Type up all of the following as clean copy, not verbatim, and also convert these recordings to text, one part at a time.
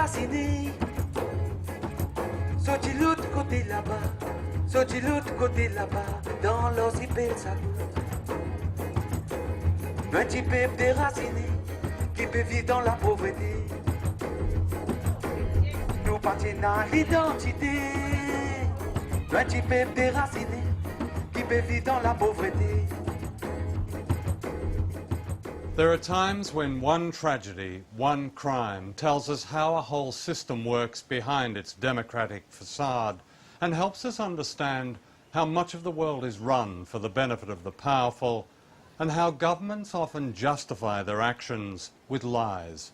déraciné. Sorti l'autre côté là-bas, sorti l'autre côté là-bas, dans l'occipé ça. Un petit peuple déraciné qui peut vivre dans la pauvreté. Nous partenons à l'identité. Un petit peuple déraciné qui peut vivre dans la pauvreté. There are times when one tragedy, one crime, tells us how a whole system works behind its democratic facade and helps us understand how much of the world is run for the benefit of the powerful and how governments often justify their actions with lies.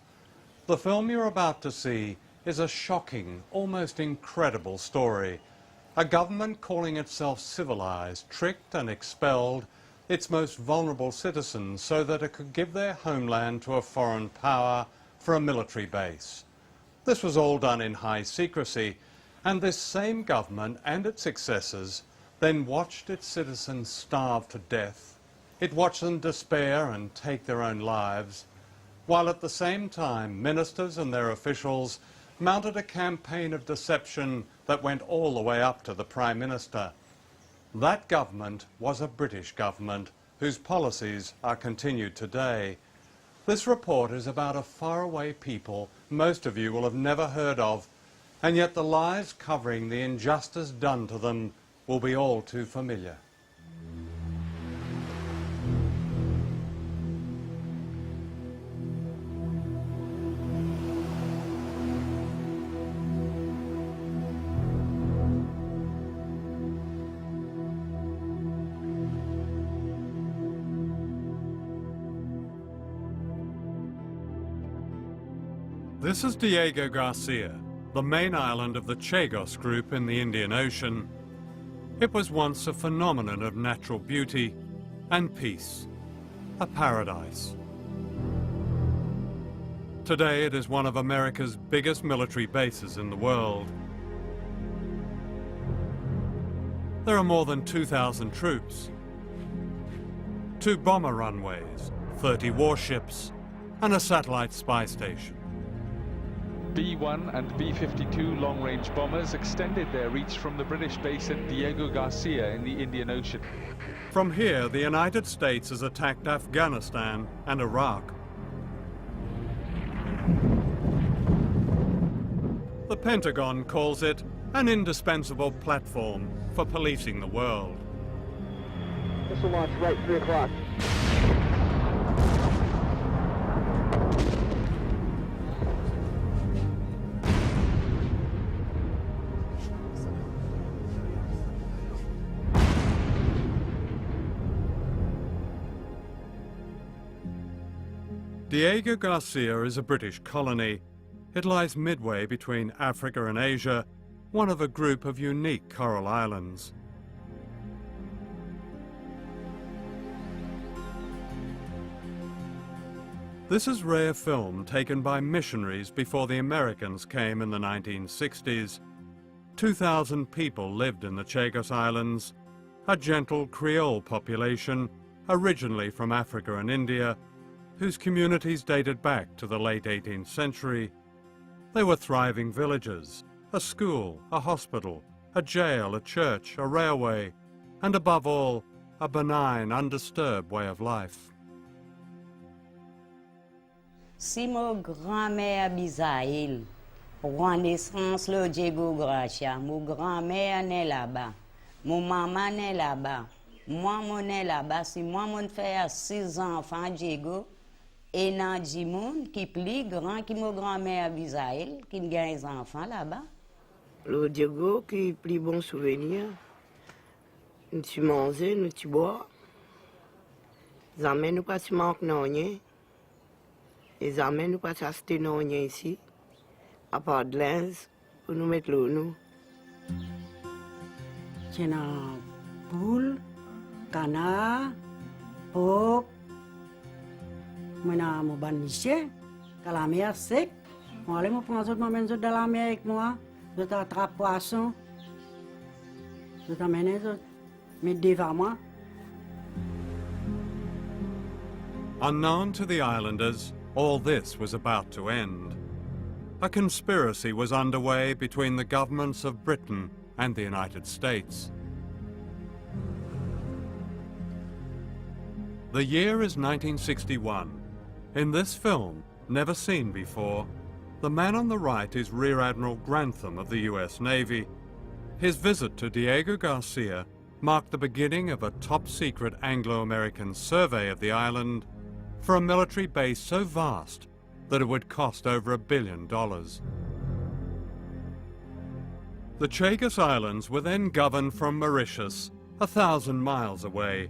The film you're about to see is a shocking, almost incredible story. A government calling itself civilized, tricked and expelled its most vulnerable citizens so that it could give their homeland to a foreign power for a military base. This was all done in high secrecy, and this same government and its successors then watched its citizens starve to death. It watched them despair and take their own lives, while at the same time ministers and their officials mounted a campaign of deception that went all the way up to the Prime Minister. That government was a British government whose policies are continued today. This report is about a faraway people most of you will have never heard of, and yet the lies covering the injustice done to them will be all too familiar. This is Diego Garcia, the main island of the Chagos group in the Indian Ocean. It was once a phenomenon of natural beauty and peace, a paradise. Today it is one of America's biggest military bases in the world. There are more than 2,000 troops, 2 bomber runways, 30 warships, and a satellite spy station. B-1 and B-52 long-range bombers extended their reach from the British base at Diego Garcia in the Indian Ocean. From here, the United States has attacked Afghanistan and Iraq. The Pentagon calls it an indispensable platform for policing the world. Missile launch right, 3 o'clock. Diego Garcia is a British colony. It lies midway between Africa and Asia, one of a group of unique coral islands. This is rare film taken by missionaries before the Americans came in the 1960s. 2,000 people lived in the Chagos Islands, a gentle Creole population originally from Africa and India, whose communities dated back to the late 18th century. They were thriving villages, a school, a hospital, a jail, a church, a railway, and above all, a benign, undisturbed way of life. Si mon grand-mère Bisaïl, roi naissance le Diego Gracia, mon grand-mère naît là-bas, mon maman naît là-bas, moi mon naît là-bas, si moi mon fait 6 enfants Diego, et nan di moun qui plus grand que mon grand-mère Bisaïl, qui gagne des enfants là-bas. Le Diego qui plus bon souvenir, nous tu manger, nous tu boire, ils amènent nous pas si manque non rien. Ils amènent nous pas acheter non rien ici, à part de linge, pour nous mettre l'eau nous. C'est un poule, canard, porc, moi mon banniché, quand la mer sec, on allait me prendre m'amène dans la mer avec moi, je t'attrape poisson, je t'amène mettre devant moi. Unknown to the islanders, all this was about to end. a conspiracy was underway between the governments of Britain and the United States. The year is 1961. In this film, never seen before, the man on the right is Rear Admiral Grantham of the US Navy. His visit to Diego Garcia marked the beginning of a top-secret Anglo-American survey of the island for a military base so vast that it would cost over $1 billion. The Chagos Islands were then governed from Mauritius, 1,000 miles away.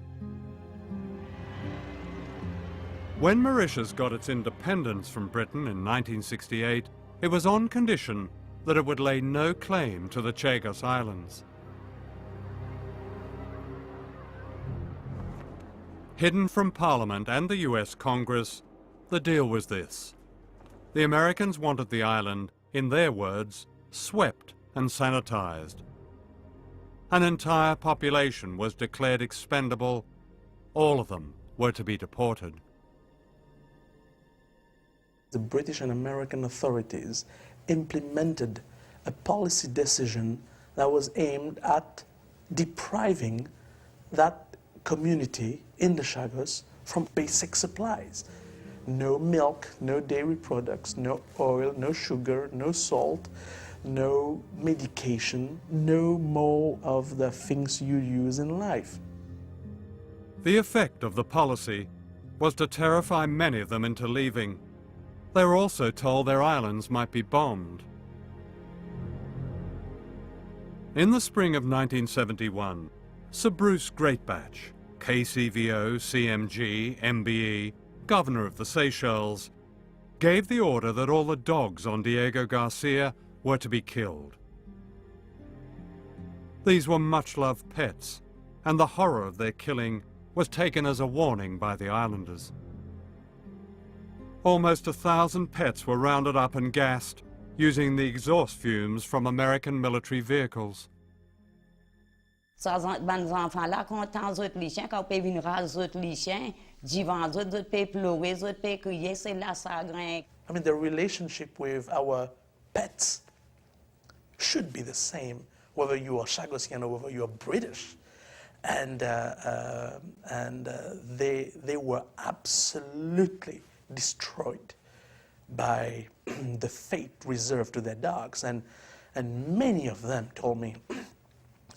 When Mauritius got its independence from Britain in 1968, it was on condition that it would lay no claim to the Chagos Islands. Hidden from Parliament and the US Congress, the deal was this. The Americans wanted the island, in their words, swept and sanitized. An entire population was declared expendable. All of them were to be deported. The British and American authorities implemented a policy decision that was aimed at depriving that community in the Chagos from basic supplies. No milk, no dairy products, no oil, no sugar, no salt, no medication, no more of the things you use in life. The effect of the policy was to terrify many of them into leaving. They were also told their islands might be bombed. In the spring of 1971, Sir Bruce Greatbatch, KCVO, CMG, MBE, Governor of the Seychelles, gave the order that all the dogs on Diego Garcia were to be killed. These were much-loved pets, and the horror of their killing was taken as a warning by the islanders. Almost 1,000 pets were rounded up and gassed using the exhaust fumes from American military vehicles. Ça ban enfants là content autres les chiens quand peut venir raser autres les chiens, divan autres peut pleurer, autres peut crier, c'est là ça grain. I mean, the relationship with our pets should be the same, whether you are Chagosian or whether you are British. And they were absolutely destroyed by the fate reserved to their dogs. And many of them told me,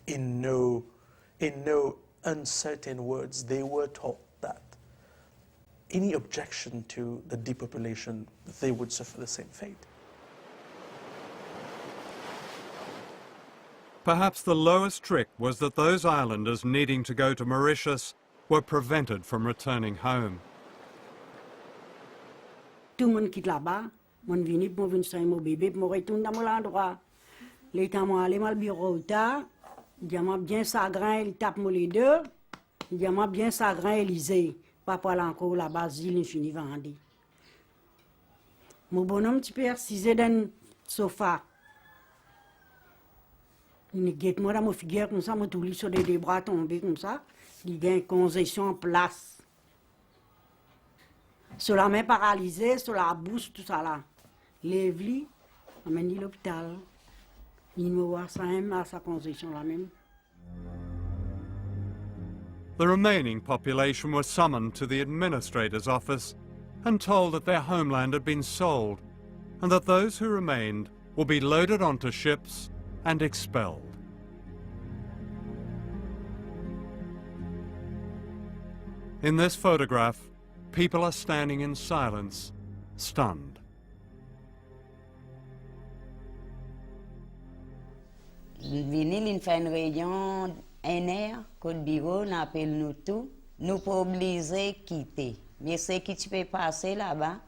in no uncertain words, they were told that any objection to the depopulation, they would suffer the same fate. Perhaps the lowest trick was that those islanders needing to go to Mauritius were prevented from returning home. Tout le monde quitte là-bas, mon vini pour venir sur mon bébé, pour retourner dans mon endroit. L'état moi aller mal bureau ta, diamant bien sagrin, il tape moi les deux, diamant bien sagrin Élysée, pas pour aller encore là-bas, il fini vendi. Mon bonhomme tu peux assiser dans le sofa. Il guette moi dans mon figure comme ça, moi tout lit sur des bras tombés comme ça, il gagne congestion en place. Sur la main paralysée, sur la bouche, tout ça là. Lève-lui, amène-lui à l'hôpital. Il me voit ça même à sa congestion là même. The remaining population were summoned to the administrator's office and told that their homeland had been sold and that those who remained will be loaded onto ships and expelled. In this photograph, people are standing in silence, stunned. Vini, il fait une réunion Côte Bureau, on appelle nous tout. Nous pas obligés quitter. Mais ce qui tu peux passer là-bas,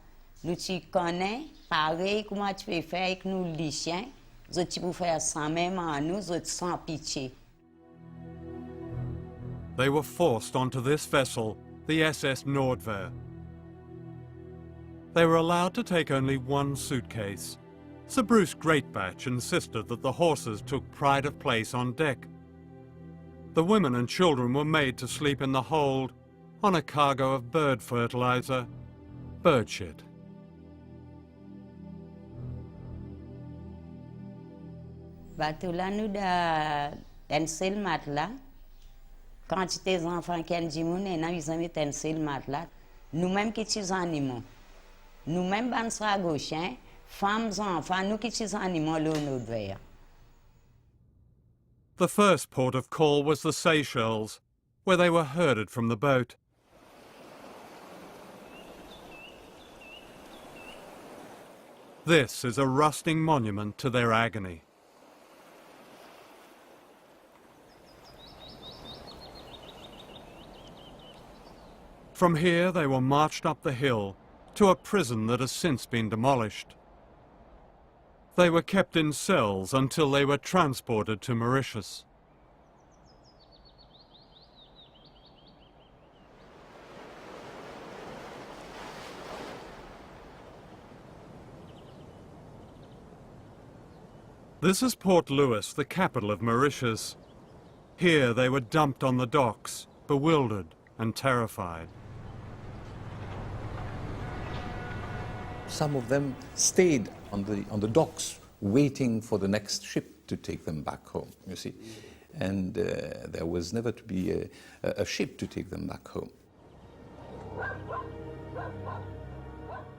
nous tu connais, pareil, comment tu peux faire avec nous les chiens. Tu peux faire ça même à nous, sans pitié. They were forced onto this vessel, the SS Nordwehr. They were allowed to take only one suitcase. Sir Bruce Greatbatch insisted that the horses took pride of place on deck. The women and children were made to sleep in the hold on a cargo of bird fertilizer, bird shit. Bateau là, nous avons un seul matelas. Quantité d'enfants qui ont dit, ils ont mis un seul matelas. Nous-mêmes qui sommes animaux. Nous-mêmes, nous sommes gauchins, femmes, enfants, nous qui sommes animaux, nous devons. The first port of call was the Seychelles, where they were herded from the boat. This is a rusting monument to their agony. From here they were marched up the hill to a prison that has since been demolished. They were kept in cells until they were transported to Mauritius. This is Port Louis, the capital of Mauritius. Here they were dumped on the docks, bewildered and terrified. Some of them stayed on the docks, waiting for the next ship to take them back home, you see. And there was never to be a ship to take them back home.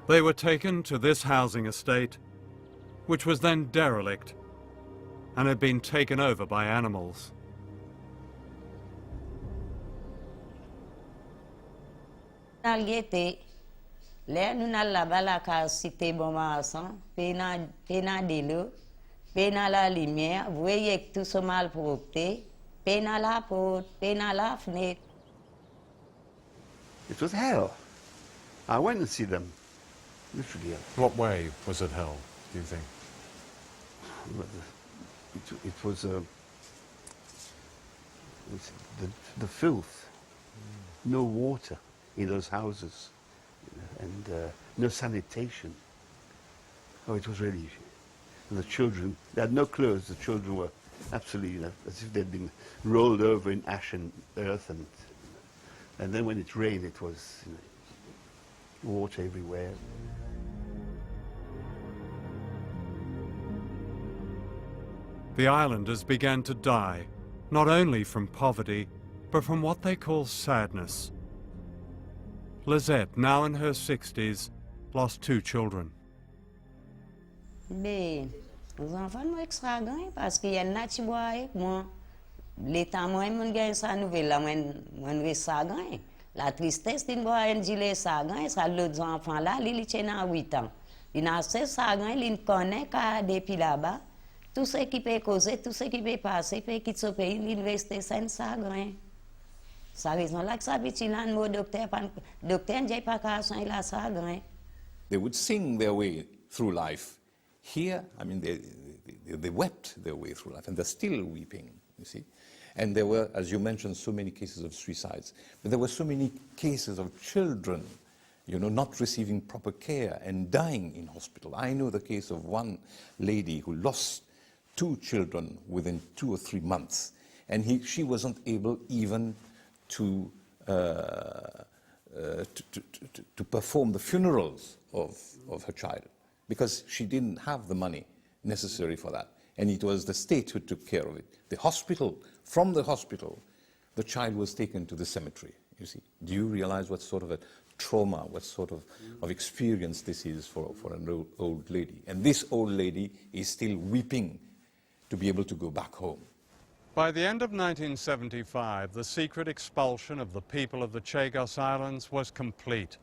They were taken to this housing estate, which was then derelict and had been taken over by animals. Là, nous allons là-bas, la cité Bon-Marsan, pena de l'eau, pena la lumière, vous voyez que tout ce mal propre, pena la porte, pena la fenêtre. It was hell. I went and see them. Literally hell. What way was it hell, do you think? It was the filth. No water in those houses. And no sanitation. Oh, it was really... And the children, they had no clothes. The children were absolutely, as if they'd been rolled over in ash and earth. And then when it rained, it was water everywhere. The islanders began to die, not only from poverty, but from what they call sadness. Lizette, now in her 60s, lost 2 children. Mais les enfants sont extra grands parce qu'il y a un qui boit avec moi. L'état moi, je gagne sa nouvelle, là, moi, je ça grand. La tristesse, c'est boire un gilet ça grand, ça l'autre enfant là, il tient 8 ans. Il a 16 ça grand, il connaît qu'à depuis là-bas. Tout ce qui peut causer, tout ce qui peut passer, peut quitter ce pays, il investit ça grand. C'est la raison là que ça petit là, mon docteur n'est pas qu'à soigner la ça grand. They would sing their way through life. Here, I mean, they wept their way through life, and they're still weeping, you see. And there were, as you mentioned, so many cases of suicides. But there were so many cases of children, you know, not receiving proper care and dying in hospital. I know the case of one lady who lost 2 children within 2 or 3 months. And she wasn't able even to perform the funerals of her child because she didn't have the money necessary for that. And it was the state who took care of it. The hospital, from the hospital, the child was taken to the cemetery, you see. Do you realize what sort of a trauma, what sort of experience this is for an old lady? And this old lady is still weeping to be able to go back home. By the end of 1975, the secret expulsion of the people of the Chagos Islands was complete.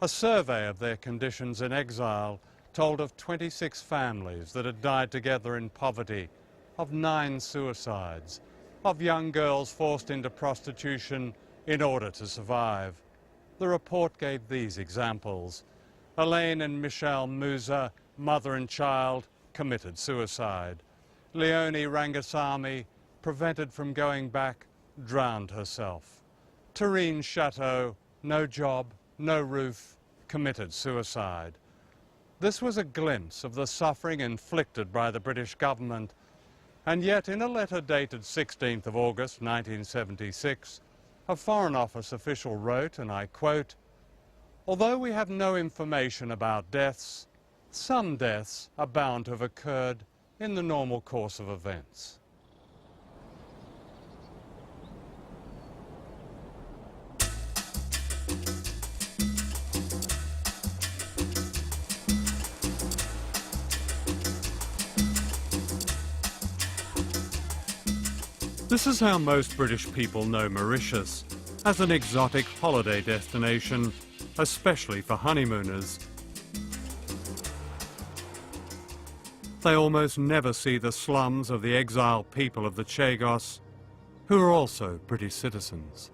A survey of their conditions in exile told of 26 families that had died together in poverty, of 9 suicides, of young girls forced into prostitution in order to survive. The report gave these examples. Elaine and Michelle Musa, mother and child, committed suicide. Leonie Rangasamy, prevented from going back, drowned herself. Tarine Chateau, no job, no roof, committed suicide. This was a glimpse of the suffering inflicted by the British government, and yet in a letter dated 16th of August 1976, a Foreign Office official wrote, and I quote, "Although we have no information about deaths, some deaths are bound to have occurred in the normal course of events. This is how most British people know Mauritius, as an exotic holiday destination, especially for honeymooners. They almost never see the slums of the exiled people of the Chagos, who are also British citizens.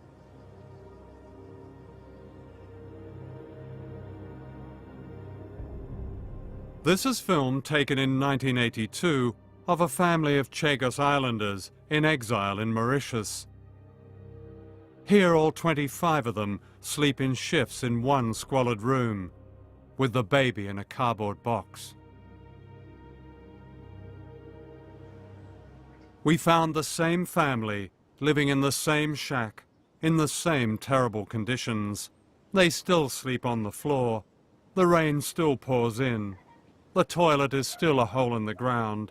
This is film taken in 1982 of a family of Chagos Islanders in exile in Mauritius. Here all 25 of them sleep in shifts in one squalid room, with the baby in a cardboard box. We found the same family living in the same shack, in the same terrible conditions. They still sleep on the floor. The rain still pours in. The toilet is still a hole in the ground.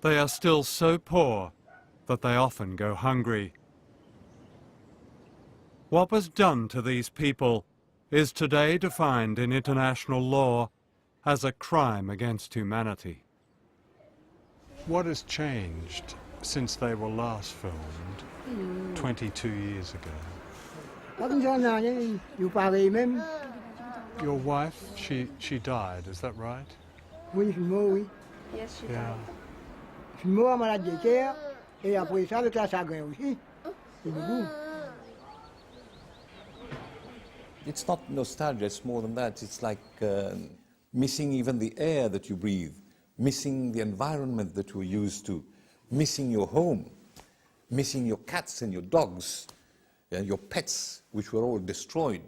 They are still so poor that they often go hungry. What was done to these people is today defined in international law as a crime against humanity. What has changed since they were last filmed 22 years ago? Your wife, she died, is that right? Oui, oui. Yes, she Yeah. Je suis mort à malade de cœur et après ça avec la chagrin aussi. C'est beaucoup. It's not nostalgia, it's more than that. It's like missing even the air that you breathe, missing the environment that you're used to, missing your home, missing your cats and your dogs, and your pets, which were all destroyed.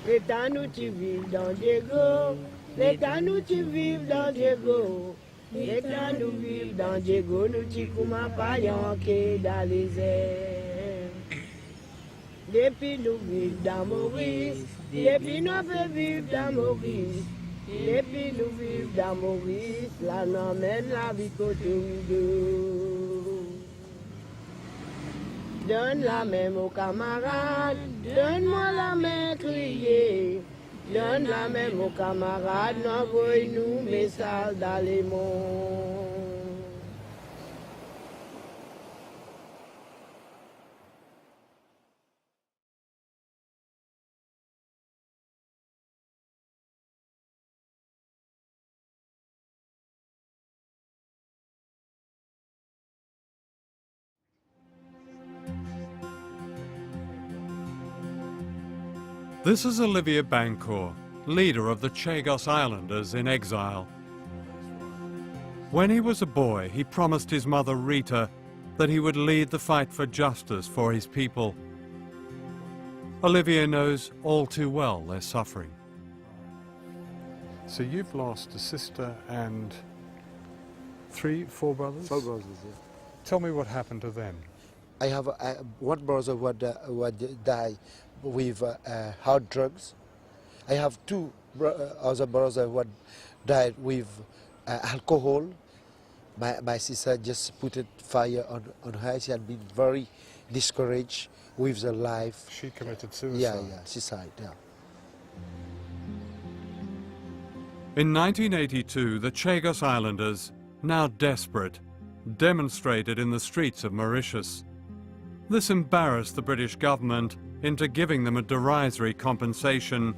L'état nous tu vives dans Diego, l'état nous tu vives dans Diego, l'état nous vives dans Diego, nous tu comment pas yanké dans les airs. Depuis nous vivons dans Maurice, depuis nous peut vivre dans Maurice, depuis nous vivons dans Maurice, là nous mène la vie côté ou deux. Donne la main aux camarades, donne-moi la main criée. Donne la main aux camarades, envoie-nous message dans les mondes. This is Olivier Bancourt, leader of the Chagos Islanders in exile. When he was a boy, he promised his mother Rita that he would lead the fight for justice for his people. Olivier knows all too well their suffering. So you've lost a sister and four brothers? 4 brothers, yeah. Tell me what happened to them. I have one brother who died with hard drugs. I have 2 other brothers who died with alcohol. My sister just put a fire on her. She had been very discouraged with her life. She committed suicide? Yeah, suicide, yeah. In 1982, the Chagos Islanders, now desperate, demonstrated in the streets of Mauritius. This embarrassed the British government into giving them a derisory compensation,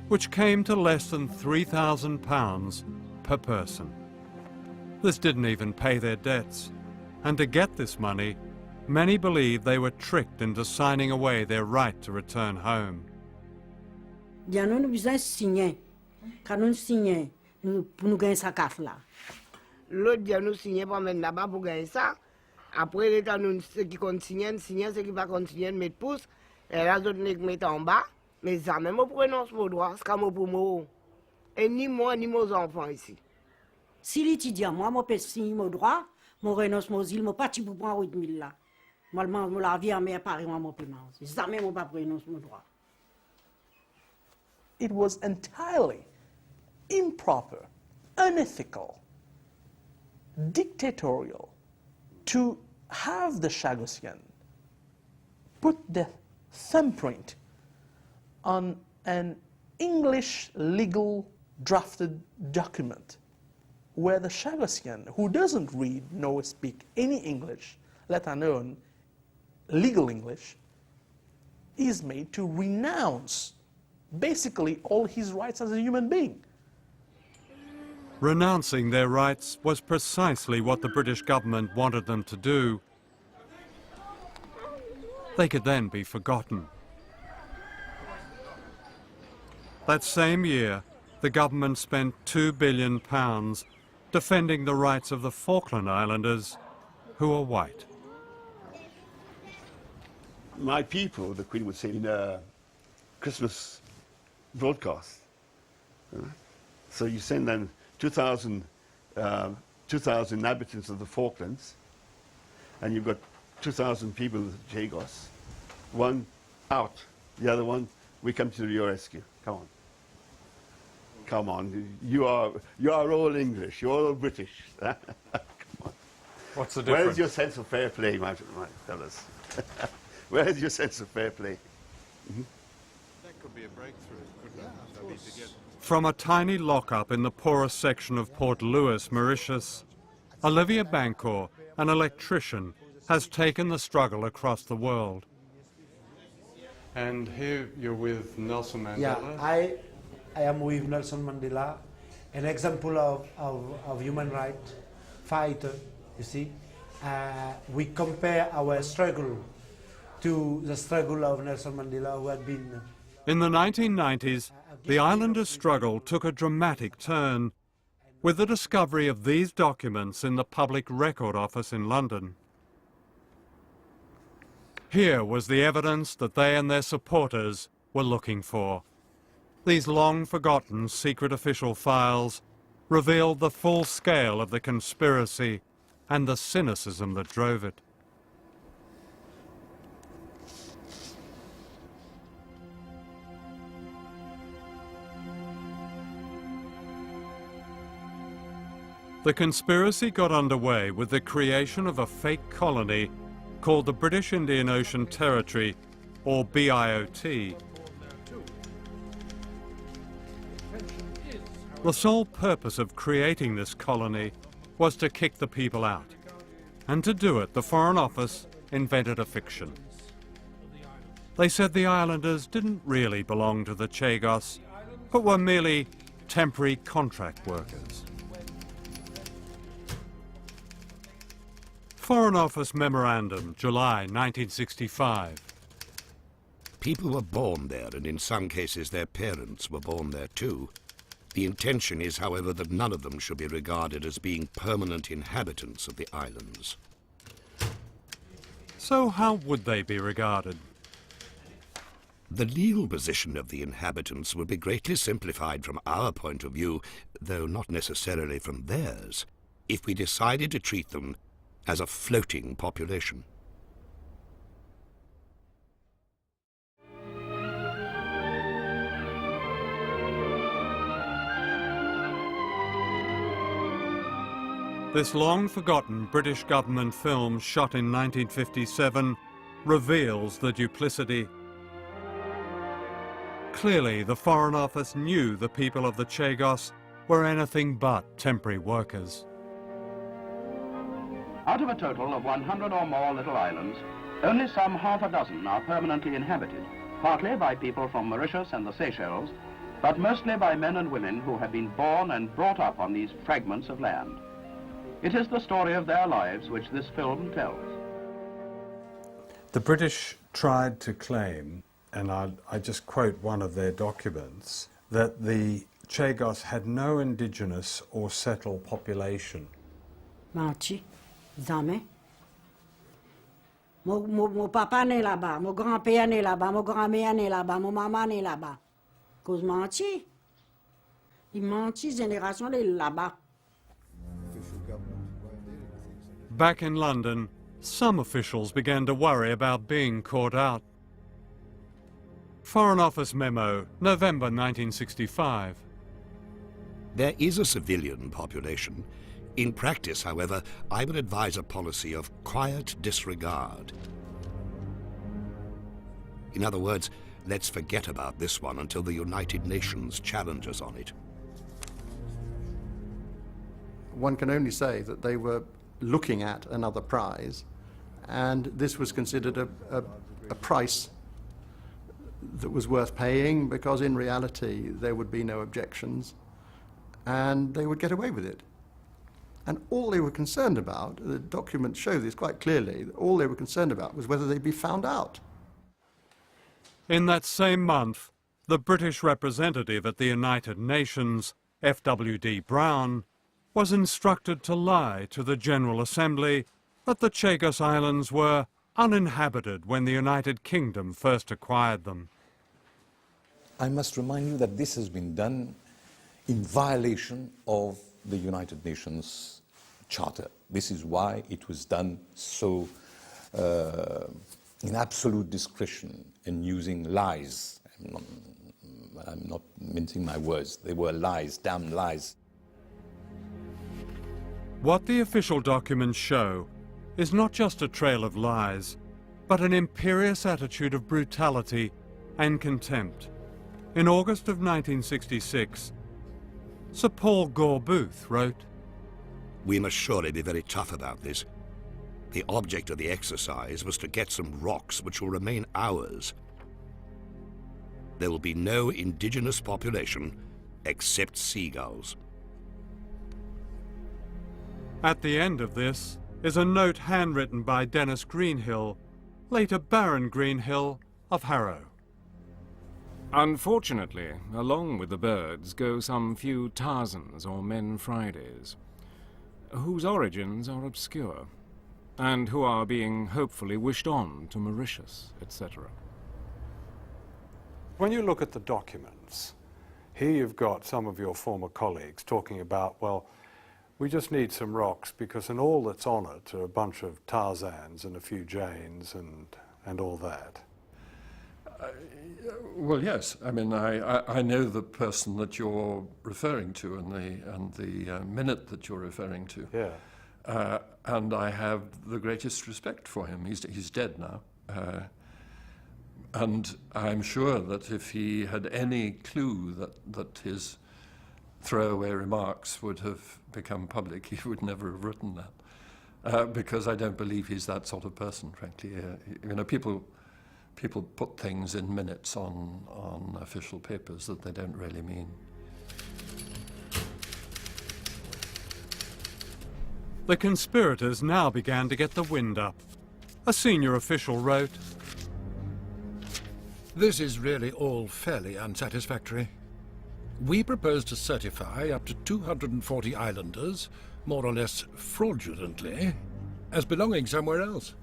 which came to less than £3,000 per person. This didn't even pay their debts, and to get this money, many believe they were tricked into signing away their right to return home. Nous avons besoin de signer. Quand nous signons, pour nous gagner sa CAF là. L'autre dia nous signer pour mettre là-bas pour gagner ça. Après l'état nous ceux qui continuent, ceux qui pas continuer mettre pouce. Et là d'autres nèg mettent en bas. Mais ça même pour prononce mon droit, c'est comme pour moi. Et ni moi ni mes enfants ici. Si l'étudiant, moi, je peux signer mon droit, je renonce mon île, je ne peux pas prendre 8 000 là. Moi, je la vie à mes parents, je peux pas. Ça même, je ne peux pas renoncer mon droit. It was entirely improper, unethical, dictatorial to have the Chagossian put the thumbprint on an English legal drafted document where the Chagossian, who doesn't read nor speak any English, let alone legal English, is made to renounce basically all his rights as a human being. Renouncing their rights was precisely what the British government wanted them to do. They could then be forgotten. That same year, the government spent £2 billion defending the rights of the Falkland Islanders, who are white. My people, the Queen would say in a Christmas broadcast. So you send them 2,000 inhabitants of the Falklands, and you've got 2,000 people with Chagos. One out, the other one, we come to your rescue. Come on. Come on, you are all English, you're all British. Come on. What's the difference? Where's your sense of fair play, my fellas? Where is your sense of fair play? Mm-hmm. That could be a breakthrough, couldn't it? To get... From a tiny lock-up in the poorest section of Port Louis, Mauritius, Olivia Bancourt, an electrician, has taken the struggle across the world. And here you're with Nelson Mandela? Yeah, I am with Nelson Mandela, an example of human rights fighter, you see. We compare our struggle to the struggle of Nelson Mandela, who had been... In the 1990s, the islanders' struggle took a dramatic turn with the discovery of these documents in the Public Record Office in London. Here was the evidence that they and their supporters were looking for. These long-forgotten secret official files revealed the full scale of the conspiracy and the cynicism that drove it. The conspiracy got underway with the creation of a fake colony called the British Indian Ocean Territory, or BIOT. The sole purpose of creating this colony was to kick the people out. And to do it, the Foreign Office invented a fiction. They said the islanders didn't really belong to the Chagos, but were merely temporary contract workers. Foreign Office Memorandum, July 1965. People were born there, and in some cases their parents were born there too. The intention is, however, that none of them should be regarded as being permanent inhabitants of the islands. So how would they be regarded? The legal position of the inhabitants would be greatly simplified from our point of view, though not necessarily from theirs, if we decided to treat them as a floating population. This long-forgotten British government film shot in 1957 reveals the duplicity. Clearly, the Foreign Office knew the people of the Chagos were anything but temporary workers. Out of a total of 100 or more little islands, only some half a dozen are permanently inhabited, partly by people from Mauritius and the Seychelles, but mostly by men and women who have been born and brought up on these fragments of land. It is the story of their lives which this film tells. The British tried to claim, and I just quote one of their documents, that the Chagos had no indigenous or settled population. Menti, jamais. Mon papa né là-bas, mon grand-père né là-bas, mon grand-mère né là-bas, mon maman né là-bas. Cause menti. Il menti génération de là-bas. Back in London, some officials began to worry about being caught out. Foreign Office memo, November 1965. There is a civilian population. In practice, however, I would advise a policy of quiet disregard. In other words, let's forget about this one until the United Nations challenge us on it. One can only say that they were looking at another prize, and this was considered a price that was worth paying, because in reality there would be no objections and they would get away with it. And all they were concerned about, the documents show this quite clearly, all they were concerned about was whether they'd be found out. In that same month, the British representative at the United Nations, F.W.D. Brown, was instructed to lie to the General Assembly that the Chagos Islands were uninhabited when the United Kingdom first acquired them. I must remind you that this has been done in violation of the United Nations Charter. This is why it was done so in absolute discretion and using lies. I'm not mincing my words. They were lies, damn lies. What the official documents show is not just a trail of lies, but an imperious attitude of brutality and contempt. In August of 1966, Sir Paul Gore-Booth wrote, "We must surely be very tough about this. The object of the exercise was to get some rocks which will remain ours. There will be no indigenous population except seagulls." At the end of this is a note handwritten by Dennis Greenhill, later Baron Greenhill of Harrow. Unfortunately, along with the birds go some few Tarzans or Men Fridays, whose origins are obscure, and who are being hopefully wished on to Mauritius, etc. When you look at the documents, here you've got some of your former colleagues talking about, well, we just need some rocks because in all that's on it are a bunch of Tarzans and a few Janes and all that. Well, yes. I mean, I know the person that you're referring to and the minute that you're referring to. Yeah. And I have the greatest respect for him. He's dead now. And I'm sure that if he had any clue that his throwaway remarks would have become public, he would never have written that. Because I don't believe he's that sort of person, frankly. You know, people put things in minutes on official papers that they don't really mean. The conspirators now began to get the wind up. A senior official wrote, "This is really all fairly unsatisfactory. We propose to certify up to 240 islanders, more or less fraudulently, as belonging somewhere else.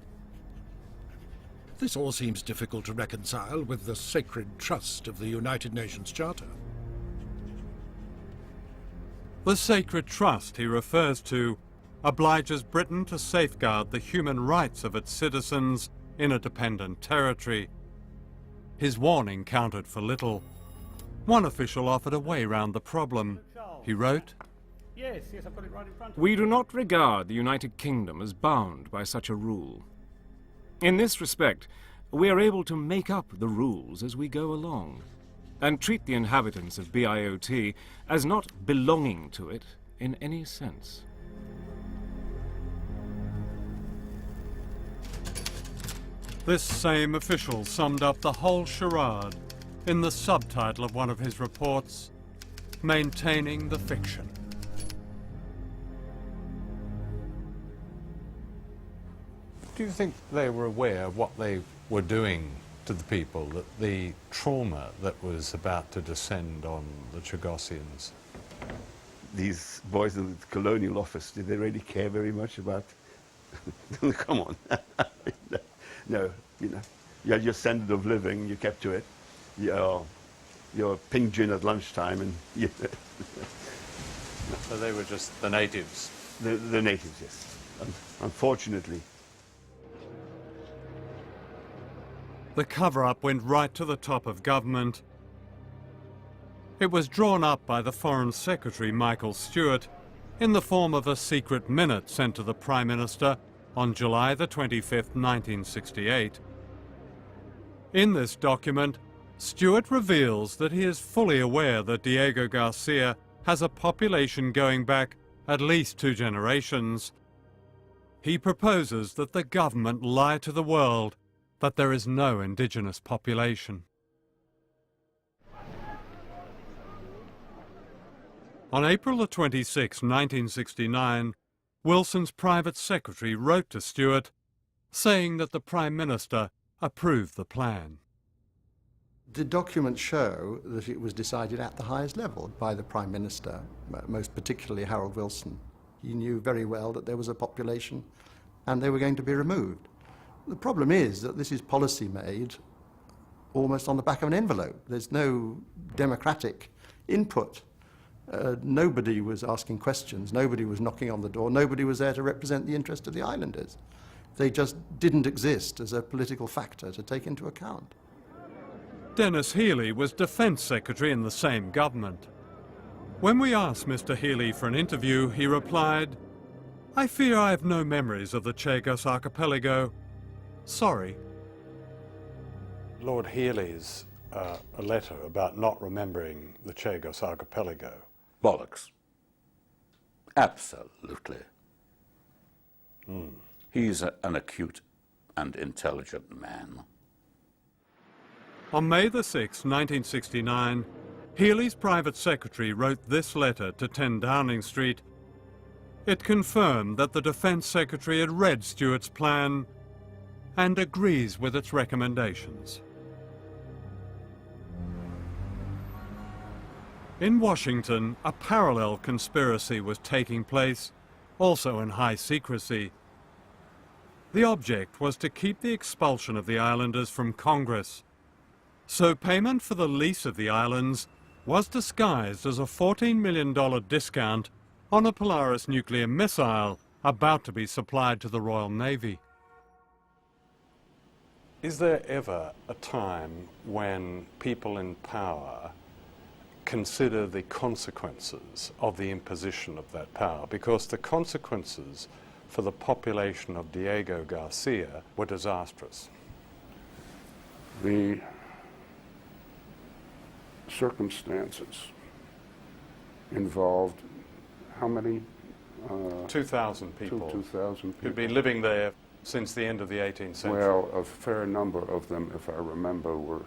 This all seems difficult to reconcile with the sacred trust of the United Nations Charter." The sacred trust he refers to obliges Britain to safeguard the human rights of its citizens in a dependent territory. His warning counted for little. One official offered a way round the problem. He wrote, Yes, I've got it right in front of me. We do not regard the United Kingdom as bound by such a rule. In this respect, we are able to make up the rules as we go along, and treat the inhabitants of BIOT as not belonging to it in any sense. This same official summed up the whole charade in the subtitle of one of his reports, "Maintaining the Fiction." Do you think they were aware of what they were doing to the people, that the trauma that was about to descend on the Chagossians? These boys in the colonial office, did they really care very much about... Come on. No, you know, you had your standard of living, you kept to it. Your pink gin at lunchtime, and you know. So they were just the natives? The natives, yes. Unfortunately. The cover-up went right to the top of government. It was drawn up by the Foreign Secretary Michael Stewart in the form of a secret minute sent to the Prime Minister on July the 25th, 1968. In this document, Stewart reveals that he is fully aware that Diego Garcia has a population going back at least 2 generations. He proposes that the government lie to the world that there is no indigenous population. On April the 26th, 1969, Wilson's private secretary wrote to Stewart saying that the Prime Minister approved the plan. The documents show that it was decided at the highest level by the Prime Minister, most particularly Harold Wilson. He knew very well that there was a population and they were going to be removed. The problem is that this is policy made almost on the back of an envelope. There's no democratic input. Nobody was asking questions, nobody was knocking on the door, nobody was there to represent the interest of the islanders. They just didn't exist as a political factor to take into account. Dennis Healy was Defence Secretary in the same government. When we asked Mr. Healy for an interview, he replied, "I fear I have no memories of the Chagos Archipelago. Sorry." Lord Healy's a letter about not remembering the Chagos Archipelago. Bollocks. Absolutely. He's an acute and intelligent man. On May the 6th, 1969, Healy's private secretary wrote this letter to 10 Downing Street. It confirmed that the Defence Secretary had read Stewart's plan and agrees with its recommendations. In Washington, a parallel conspiracy was taking place, also in high secrecy. The object was to keep the expulsion of the islanders from Congress. So payment for the lease of the islands was disguised as a $14 million discount on a Polaris nuclear missile about to be supplied to the Royal Navy. Is there ever a time when people in power consider the consequences of the imposition of that power? Because the consequences for the population of Diego Garcia were disastrous. The circumstances involved how many? 2,000 people. 2,000 people. Who'd been living there since the end of the 18th century. Well, a fair number of them, if I remember, were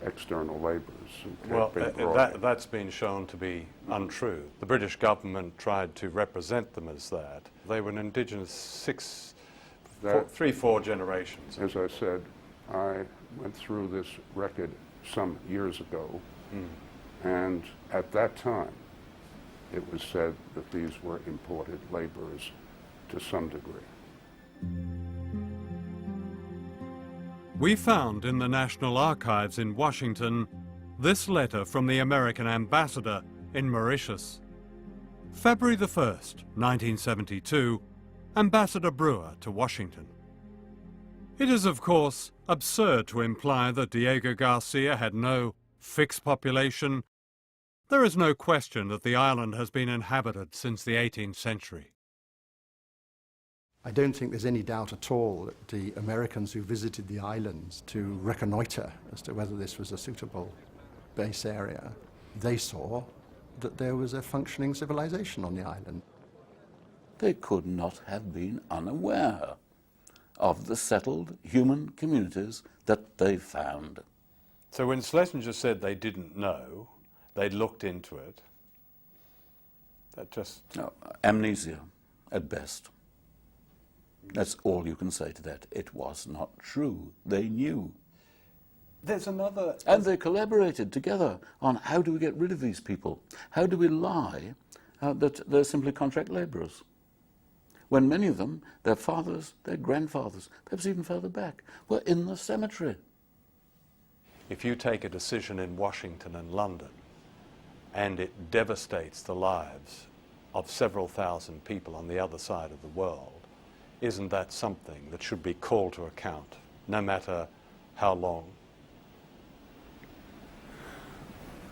external laborers. Well, that's been shown to be untrue. The British government tried to represent them as that. They were an indigenous 3-4 generations. As I said, I went through this record some years ago, and at that time it was said that these were imported laborers to some degree. We found in the National Archives in Washington this letter from the American ambassador in Mauritius. February the 1st, 1972, Ambassador Brewer to Washington. It is, of course, absurd to imply that Diego Garcia had no fixed population. There is no question that the island has been inhabited since the 18th century. I don't think there's any doubt at all that the Americans who visited the islands to reconnoiter as to whether this was a suitable base area, they saw that there was a functioning civilization on the island. They could not have been unaware of the settled human communities that they found. So when Schlesinger said they didn't know, they'd looked into it, that just... No, amnesia, at best. That's all you can say to that. It was not true. They knew. There's another... And they collaborated together on how do we get rid of these people? How do we lie that they're simply contract laborers? When many of them, their fathers, their grandfathers, perhaps even further back, were in the cemetery. If you take a decision in Washington and London and it devastates the lives of several thousand people on the other side of the world, isn't that something that should be called to account, no matter how long?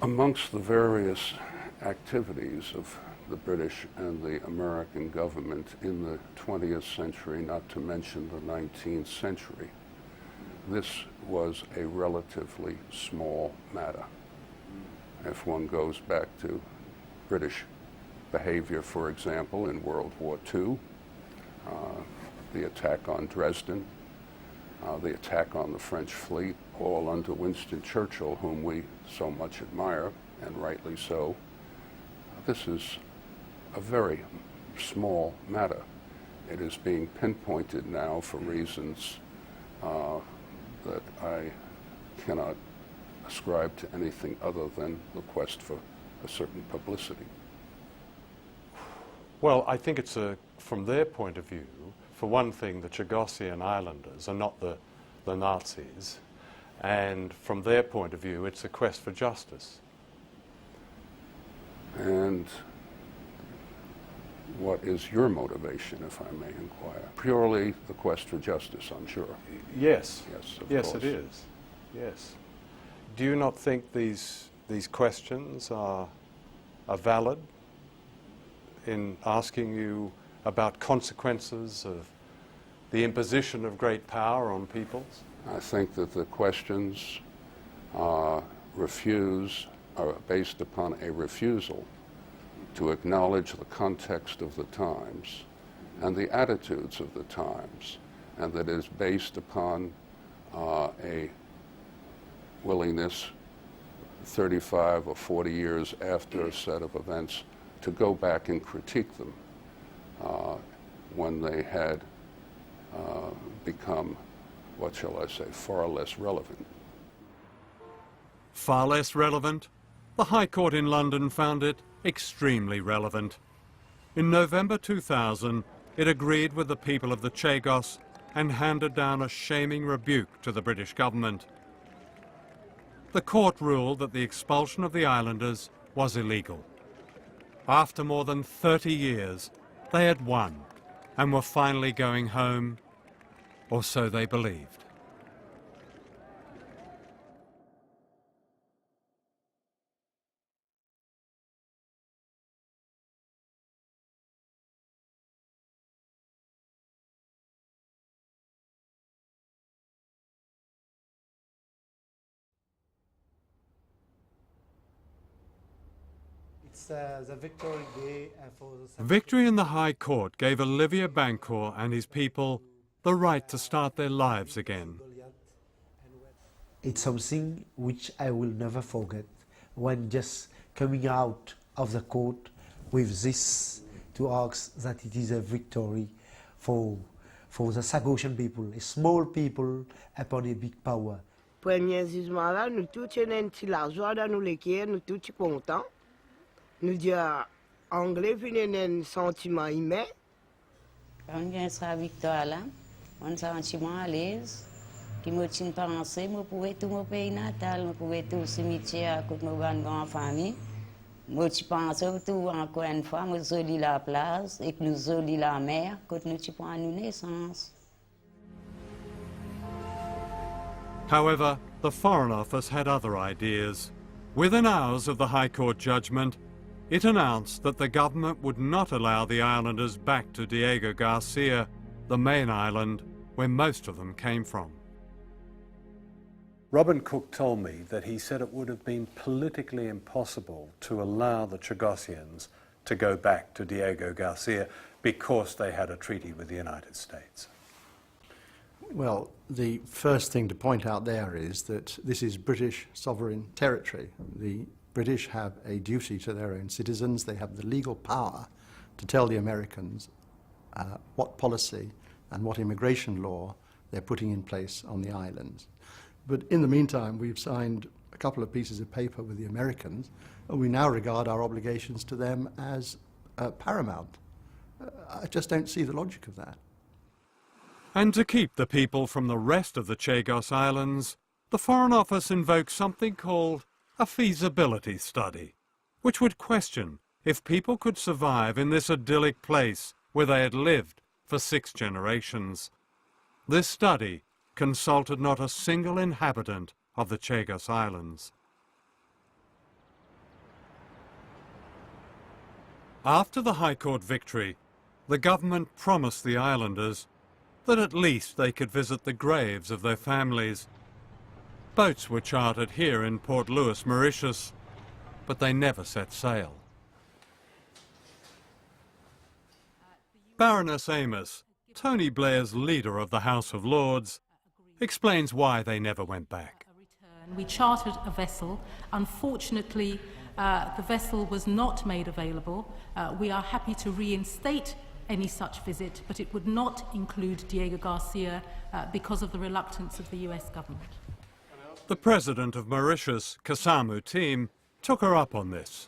Amongst the various activities of the British and the American government in the 20th century, not to mention the 19th century, this was a relatively small matter. If one goes back to British behavior, for example, in World War II, the attack on Dresden, the attack on the French fleet, all under Winston Churchill, whom we so much admire, and rightly so. This is a very small matter. It is being pinpointed now for reasons that I cannot ascribe to anything other than the quest for a certain publicity. Well, I think it's from their point of view, for one thing, the Chagosian Islanders are not the Nazis, and from their point of view, it's a quest for justice. And what is your motivation, if I may inquire? Purely the quest for justice, I'm sure. Yes. Yes, of yes, course. it is. Yes. Do you not think these questions are valid in asking you about consequences of the imposition of great power on peoples? I think that the questions are based upon a refusal to acknowledge the context of the times and the attitudes of the times, and that is based upon a willingness 35 or 40 years after a set of events to go back and critique them when they had become, what shall I say, far less relevant. Far less relevant? The High Court in London found it extremely relevant. In November 2000, it agreed with the people of the Chagos and handed down a shaming rebuke to the British government. The court ruled that the expulsion of the islanders was illegal. After more than 30 years, they had won and were finally going home, or so they believed. The Victory Day for the Victory in the High Court gave Olivier Bancourt and his people the right to start their lives again. It's something which I will never forget, when just coming out of the court with this to ask that it is a victory for the Sagosian people, a small people upon a big power. Premier jugement là, nous tous tenons la joie dans nous lesquels nous tous contents. Nous disons anglais puis un sentiment humain. Quand vient sa victoire là, on sentiment à l'aise. Qui me tient pensé, me pouvais tout mon pays natal, me pouvais tout le cimetière, côté mon grande famille. Moi tu penses tout encore une fois, me joli la place et que nous joli la mer, côté nous tu prends nous naissance. However, the Foreign Office had other ideas. Within hours of the High Court judgment, it announced that the government would not allow the islanders back to Diego Garcia, the main island, where most of them came from. Robin Cook told me that he said it would have been politically impossible to allow the Chagosians to go back to Diego Garcia because they had a treaty with the United States. Well, the first thing to point out there is that this is British sovereign territory. The British have a duty to their own citizens. They have the legal power to tell the Americans what policy and what immigration law they're putting in place on the islands. But in the meantime, we've signed a couple of pieces of paper with the Americans, and we now regard our obligations to them as paramount. I just don't see the logic of that. And to keep the people from the rest of the Chagos Islands, the Foreign Office invoked something called a feasibility study, which would question if people could survive in this idyllic place where they had lived for 6 generations. This study consulted not a single inhabitant of the Chagos Islands. After the High Court victory, the government promised the islanders that at least they could visit the graves of their families. Boats were chartered here in Port Louis, Mauritius, but they never set sail. Baroness Amos, Tony Blair's leader of the House of Lords, explains why they never went back. We chartered a vessel. Unfortunately, the vessel was not made available. We are happy to reinstate any such visit, but it would not include Diego Garcia because of the reluctance of the US government. The president of Mauritius, Kasamu Team, took her up on this.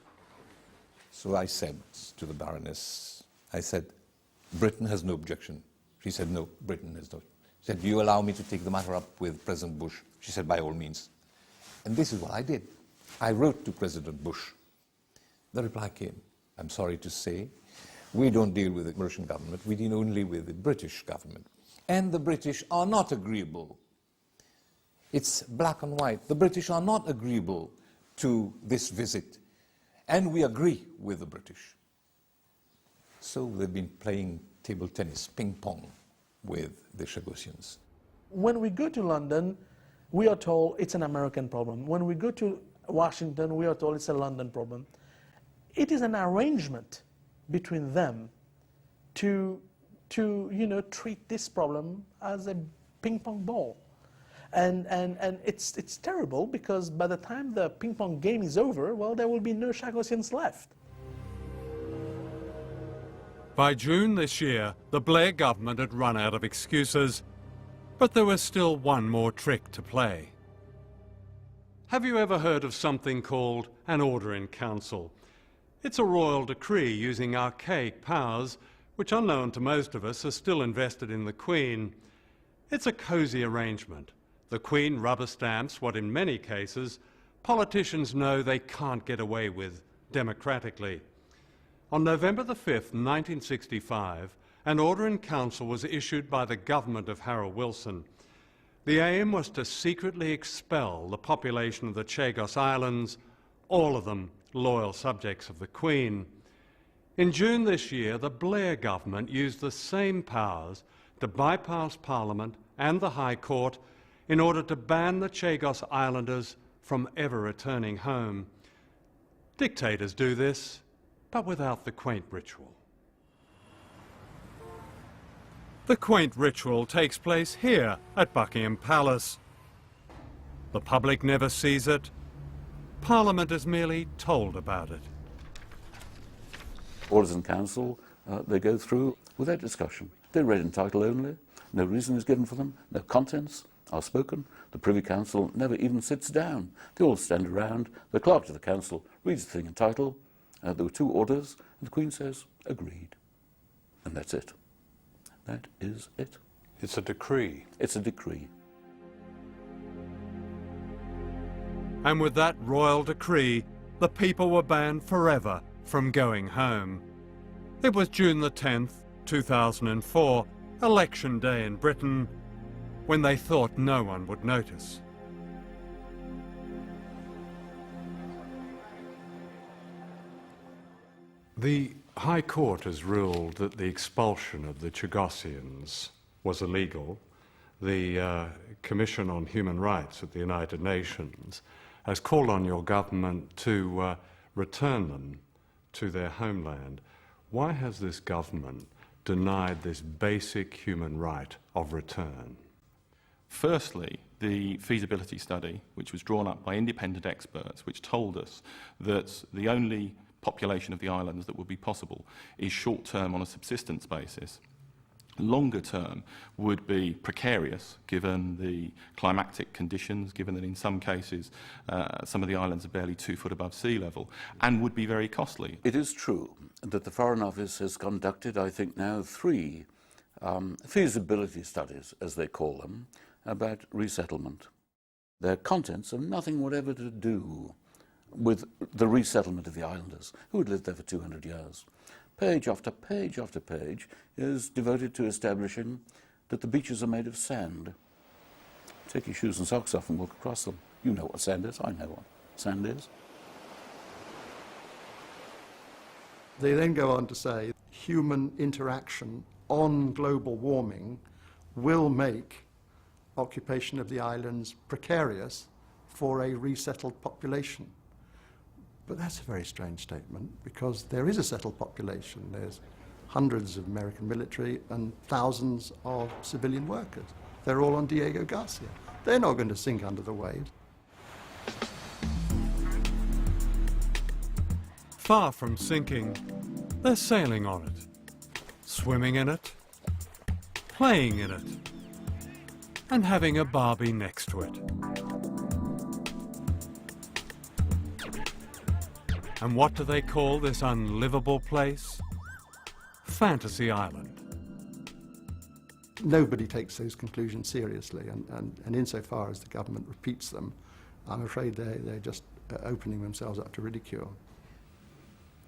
So I said to the Baroness, I said, Britain has no objection. She said, no, Britain has no. She said, do you allow me to take the matter up with President Bush? She said, by all means. And this is what I did. I wrote to President Bush. The reply came, I'm sorry to say, we don't deal with the Mauritian government, we deal only with the British government. And the British are not agreeable. It's black and white. The British are not agreeable to this visit. And we agree with the British. So they've been playing table tennis, ping pong, with the Chagossians. When we go to London, we are told it's an American problem. When we go to Washington, we are told it's a London problem. It is an arrangement between them to treat this problem as a ping pong ball. And it's terrible because by the time the ping pong game is over, well, there will be no Chagossians left. By June this year, the Blair government had run out of excuses, but there was still one more trick to play. Have you ever heard of something called an Order in Council? It's a royal decree using archaic powers, which unknown to most of us are still invested in the Queen. It's a cosy arrangement. The Queen rubber stamps what in many cases politicians know they can't get away with democratically. On November the 5th, 1965, an Order in Council was issued by the government of Harold Wilson. The aim was to secretly expel the population of the Chagos Islands, all of them loyal subjects of the Queen. In June this year, the Blair government used the same powers to bypass Parliament and the High Court in order to ban the Chagos Islanders from ever returning home. Dictators do this, but without the quaint ritual. The quaint ritual takes place here at Buckingham Palace. The public never sees it. Parliament is merely told about it. Orders in Council, they go through without discussion. They're read in title only. No reason is given for them. No contents are spoken. The Privy Council never even sits down. They all stand around. The clerk to the council reads the thing in title. There were 2 orders, and the Queen says, agreed. And that's it. That is it. It's a decree. It's a decree. And with that royal decree, the people were banned forever from going home. It was June the 10th, 2004, election day in Britain, when they thought no one would notice. The High Court has ruled that the expulsion of the Chagossians was illegal. The Commission on Human Rights at the United Nations has called on your government to return them to their homeland. Why has this government denied this basic human right of return? Firstly, the feasibility study, which was drawn up by independent experts, which told us that the only population of the islands that would be possible is short-term on a subsistence basis. Longer term would be precarious given the climatic conditions, given that in some cases some of the islands are barely 2 foot above sea level, and would be very costly. It is true that the Foreign Office has conducted, I think now, 3 feasibility studies, as they call them, about resettlement. Their contents have nothing whatever to do with the resettlement of the islanders, who had lived there for 200 years. Page after page after page is devoted to establishing that the beaches are made of sand. Take your shoes and socks off and walk across them. You know what sand is, I know what sand is. They then go on to say human interaction on global warming will make occupation of the islands precarious for a resettled population. But that's a very strange statement, because there is a settled population. There's hundreds of American military and thousands of civilian workers. They're all on Diego Garcia. They're not going to sink under the waves. Far from sinking, they're sailing on it, swimming in it, playing in it, and having a Barbie next to it. And what do they call this unlivable place? Fantasy Island. Nobody takes those conclusions seriously, and insofar as the government repeats them, I'm afraid they're just opening themselves up to ridicule.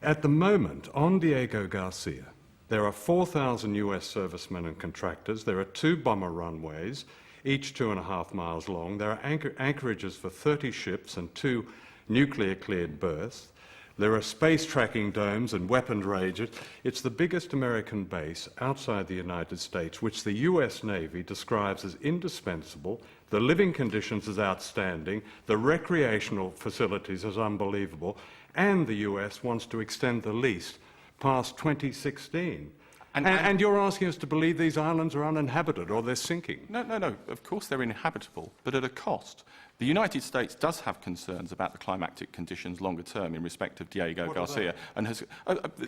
At the moment, on Diego Garcia, there are 4,000 US servicemen and contractors. There are 2 bomber runways, each 2.5 miles long. There are anchorages for 30 ships and 2 nuclear-cleared berths. There are space tracking domes and weapons ranges. It's the biggest American base outside the United States, which the US Navy describes as indispensable. The living conditions as outstanding, the recreational facilities as unbelievable, and the US wants to extend the lease past 2016. And you're asking us to believe these islands are uninhabited or they're sinking. No. Of course they're inhabitable, but at a cost. The United States does have concerns about the climatic conditions longer term in respect of Diego Garcia, and has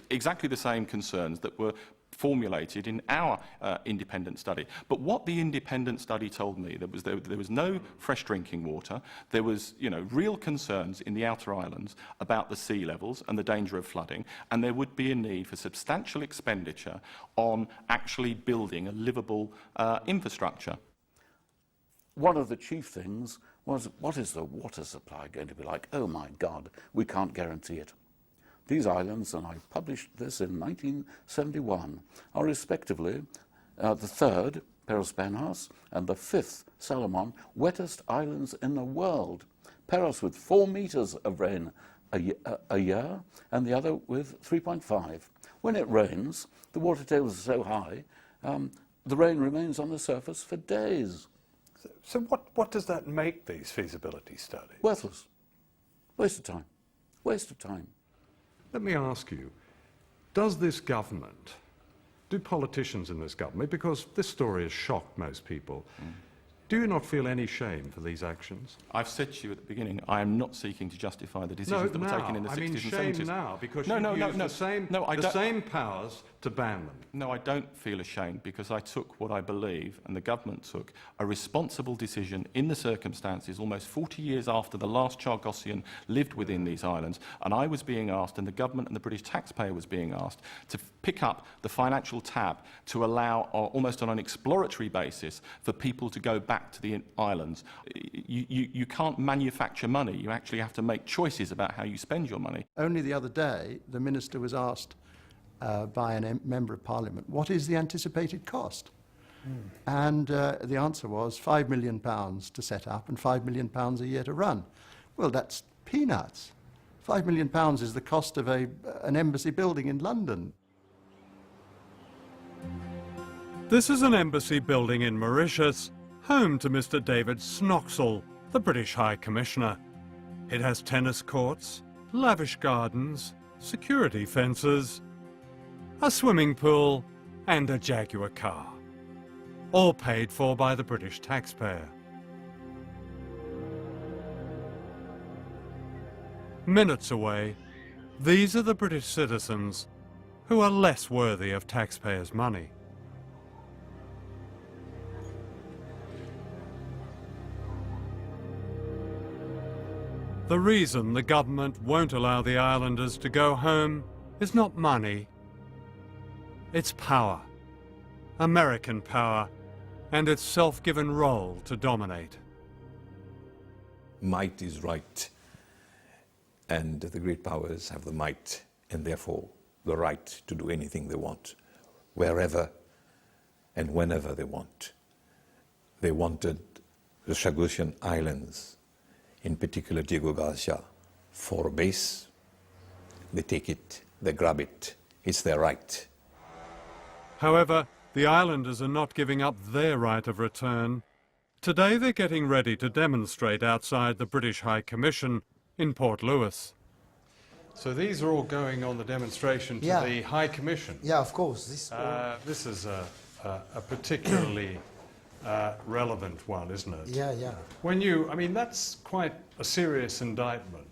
exactly the same concerns that were formulated in our independent study. But what the independent study told me, there was no fresh drinking water. There was, real concerns in the outer islands about the sea levels and the danger of flooding, and there would be a need for substantial expenditure on actually building a livable infrastructure. One of the chief things was, what is the water supply going to be like? Oh my God, we can't guarantee it. These islands, and I published this in 1971, are respectively the 3rd, Peros Penhas, and the 5th, Salomon, wettest islands in the world. Peros with 4 meters of rain a year, and the other with 3.5. When it rains, the water table is so high, the rain remains on the surface for days. So what does that make these feasibility studies? Worthless. Waste of time. Waste of time. Let me ask you, does this government, do politicians in this government, because this story has shocked most people, do you not feel any shame for these actions? I've said to you at the beginning, I am not seeking to justify the decisions that were taken in the 60s and 70s. I mean shame now, because you used the same powers to ban them. No, I don't feel ashamed, because I took what I believe, and the government took, a responsible decision in the circumstances almost 40 years after the last Chargossian lived within these islands, and I was being asked, and the government and the British taxpayer was being asked, to pick up the financial tab to allow, almost on an exploratory basis, for people to go back to the islands. You can't manufacture money. You actually have to make choices about how you spend your money. Only the other day, the minister was asked by a member of parliament, what is the anticipated cost? And the answer was £5 million to set up and £5 million a year to run. Well, that's peanuts. £5 million is the cost of an embassy building in London. This is an embassy building in Mauritius, home to Mr. David Snoxall, the British High Commissioner. It has tennis courts, lavish gardens, security fences, a swimming pool, and a Jaguar car. All paid for by the British taxpayer. Minutes away, these are the British citizens who are less worthy of taxpayers' money. The reason the government won't allow the islanders to go home is not money. It's power. American power, and its self-given role to dominate. Might is right, and the great powers have the might, and therefore the right to do anything they want, wherever and whenever they want. They wanted the Chagosian Islands, in particular Diego Garcia, for a base. They take it they grab it. It's their right. However, the islanders are not giving up their right of return. Today they're getting ready to demonstrate outside the British High Commission in Port Louis. So these are all going on the demonstration to the High Commission? Yeah, of course. This is a particularly relevant one, isn't it? Yeah, yeah. I mean, that's quite a serious indictment.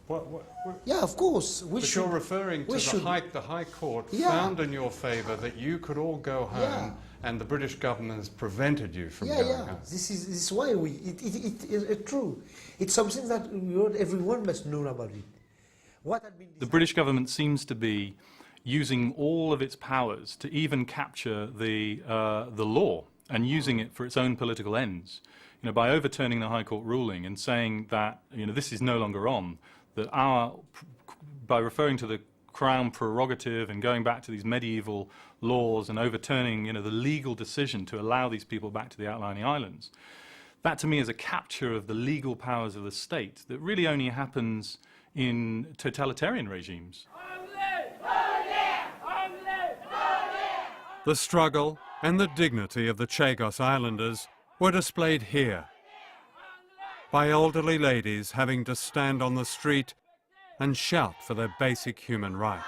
Yeah, of course. You're referring to the High Court found in your favour that you could all go home and the British government has prevented you from going home. This is why it's true. It's something that everyone must know about it. The British government seems to be using all of its powers to even capture the law and using it for its own political ends. By overturning the High Court ruling and saying that this is no longer on, that by referring to the Crown prerogative and going back to these medieval laws and overturning the legal decision to allow these people back to the outlying islands, that to me is a capture of the legal powers of the state that really only happens in totalitarian regimes. The struggle and the dignity of the Chagos Islanders were displayed here by elderly ladies having to stand on the street and shout for their basic human rights.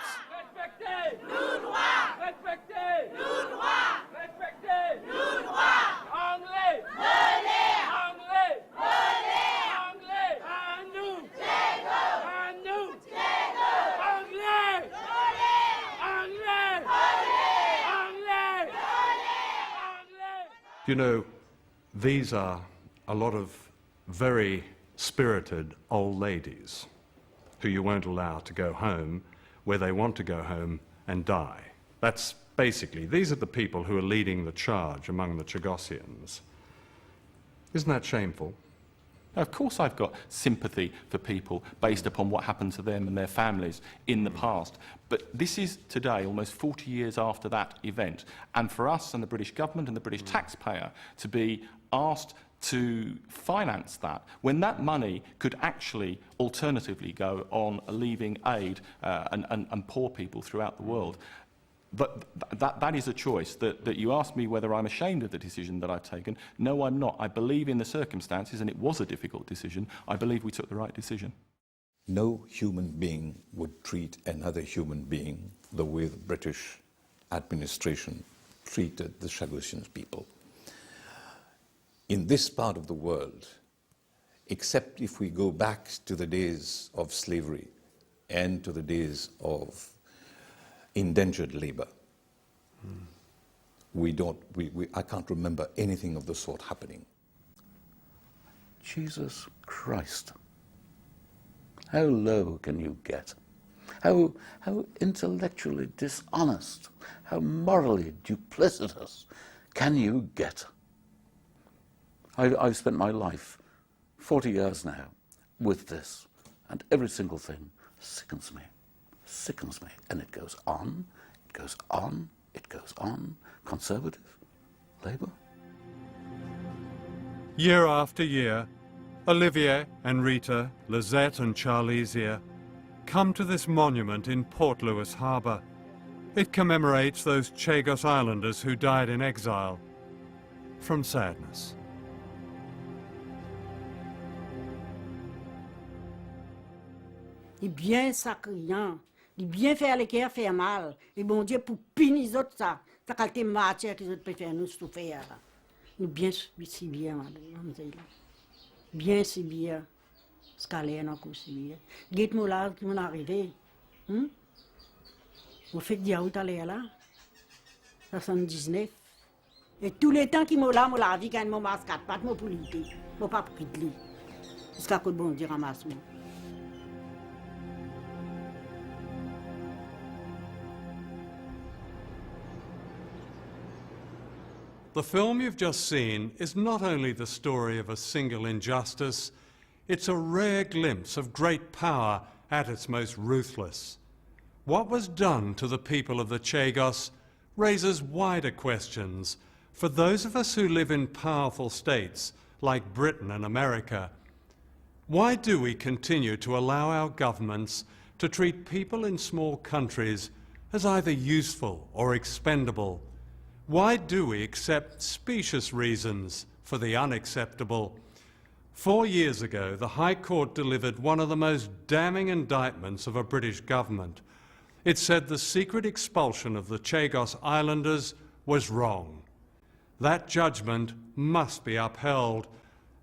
These are a lot of very spirited old ladies who you won't allow to go home where they want to go home and die. That's basically, these are the people who are leading the charge among the Chagosians. Isn't that shameful? Now, of course I've got sympathy for people based upon what happened to them and their families in the past. But this is today, almost 40 years after that event. And for us and the British government and the British taxpayer to be asked to finance that, when that money could actually alternatively go on alleviating aid and poor people throughout the world. But that is a choice that you asked me whether I'm ashamed of the decision that I've taken. No, I'm not. I believe in the circumstances, and it was a difficult decision. I believe we took the right decision. No human being would treat another human being the way the British administration treated the Chagosian people. In this part of the world, except if we go back to the days of slavery and to the days of indentured labor, I can't remember anything of the sort happening. Jesus Christ. How low can you get? How intellectually dishonest, how morally duplicitous can you get? I've spent my life, 40 years now, with this, and every single thing sickens me. And it goes on, it goes on, it goes on. Conservative, Labour. Year after year, Olivier and Rita, Lizette and Charlesia come to this monument in Port Louis Harbour. It commemorates those Chagos Islanders who died in exile from sadness. Il est bien sacriant, il est bien faire les cœurs faire mal. Et bon Dieu pour punir les autres ça, ça qualité matière que les autres peuvent faire nous souffrir. Nous bien si bien madame. Bien si bien. Scalaire non aussi bien. Dites-moi là qui m'en arrivé. On fait dire où t'allais là. 79. Et tous les temps qui m'ont là, la vie quand mon masque pas de mon polité, mon pas pris de lui. Jusqu'à que bon Dieu ramasse moi. The film you've just seen is not only the story of a single injustice, it's a rare glimpse of great power at its most ruthless. What was done to the people of the Chagos raises wider questions for those of us who live in powerful states like Britain and America. Why do we continue to allow our governments to treat people in small countries as either useful or expendable, why do we accept specious reasons for the unacceptable? 4 years ago, the High Court delivered one of the most damning indictments of a British government. It said the secret expulsion of the Chagos Islanders was wrong. That judgment must be upheld,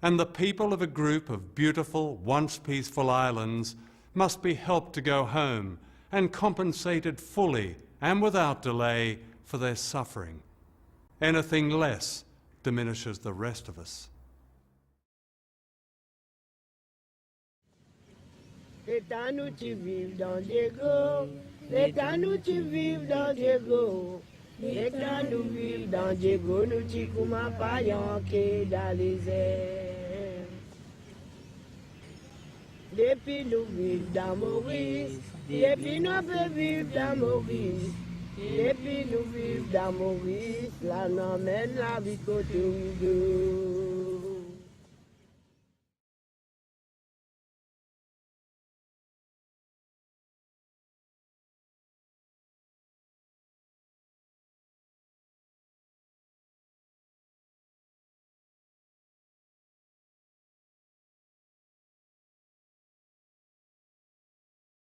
and the people of a group of beautiful, once peaceful islands must be helped to go home and compensated fully and without delay for their suffering. Anything less diminishes the rest of us. C'est à nous qui vivons dans Diego, c'est à nous qui vivons dans Diego, c'est à nous vivons dans Diego, nous qui comment paillons qui dans les airs. Depuis nous vivons dans Maurice, depuis nous peut vivre dans Maurice, depuis nous vivons dans Maurice, là nous mène la vie côté de